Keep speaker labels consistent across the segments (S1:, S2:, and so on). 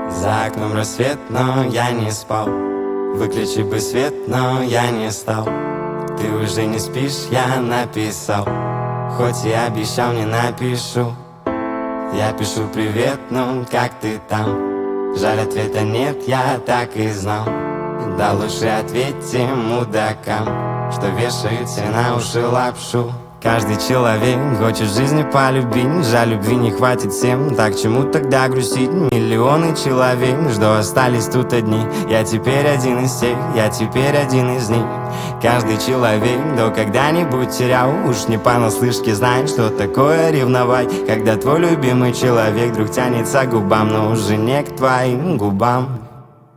S1: За окном рассвет, но я не спал. Выключи бы свет, но я не стал. Ты уже не спишь, я написал. Хоть и обещал, не напишу. Я пишу привет, ну как ты там? Жаль, ответа нет, я так и знал. Да лучше ответьте мудакам, что вешают все на уши лапшу. Каждый человек хочет жизни полюбить. Жаль, любви не хватит всем. Так чему тогда грустить? Миллионы человек, что остались тут одни. Я теперь один из тех, я теперь один из них. Каждый человек до когда-нибудь терял. Уж не понаслышке знает, что такое ревновать, когда твой любимый человек вдруг тянется к губам, но уже не к твоим губам.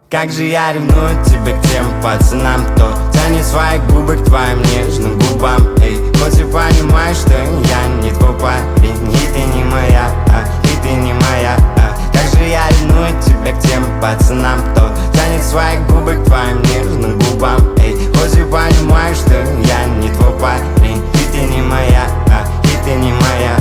S1: Как же я ревную тебя к тем пацанам, кто тянет свои губы к твоим нежным губам. Эй, хоть и понимаешь, что я не твой парень, и ты не моя, и ты не моя. Как же я ревную тебя к тем пацанам, кто тянет свои губы к твоим нежным губам. Эй, хоть и понимаешь, что я не твой парень, и ты не моя, и ты не моя.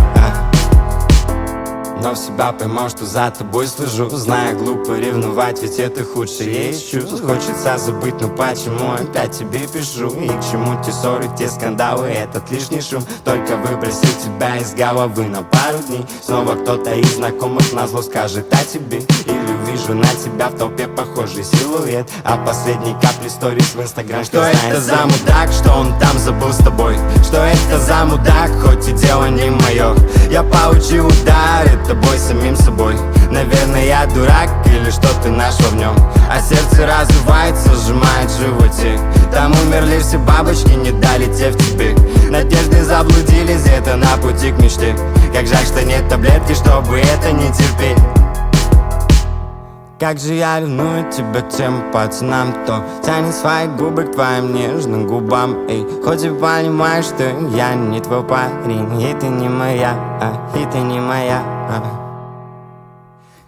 S1: Но в себя поймал, что за тобой слежу. Зная, глупо ревновать, ведь это худшее из чувств. Хочется забыть, но почему опять тебе пишу? И к чему те ссоры, те скандалы, этот лишний шум? Только выбросил тебя из головы на пару дней. Снова кто-то из знакомых назло скажет о тебе. Или увижу на тебя в толпе похожий силуэт. А последней капли сторис в инстаграм. Что это за мудак, что он там забыл с тобой? Что это за мудак, хоть и дело не мое? Я получил удар, это бой самим собой. Наверное, я дурак или что ты нашел в нем? А сердце разрывается, сжимает в животе. Там умерли все бабочки, не долетев тебе. Надежды заблудились где-то на пути к мечте. Как жаль, что нет таблетки, чтобы это не терпеть. Как же я ревную тебя к тем пацанам, кто тянет свои губы к твоим нежным губам. Эй, хоть и понимаешь, что я не твой парень, и ты не моя, и ты не моя.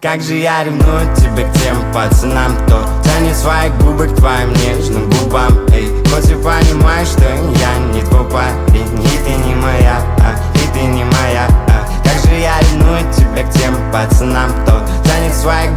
S1: Как же я ревную тебя к тем пацанам, кто тянет свои губы к твоим нежным губам. Эй, хоть и понимаешь, что я не твой парень, и ты не моя, и ты не моя. Как же я ревную тебя к тем пацанам, кто тянет свои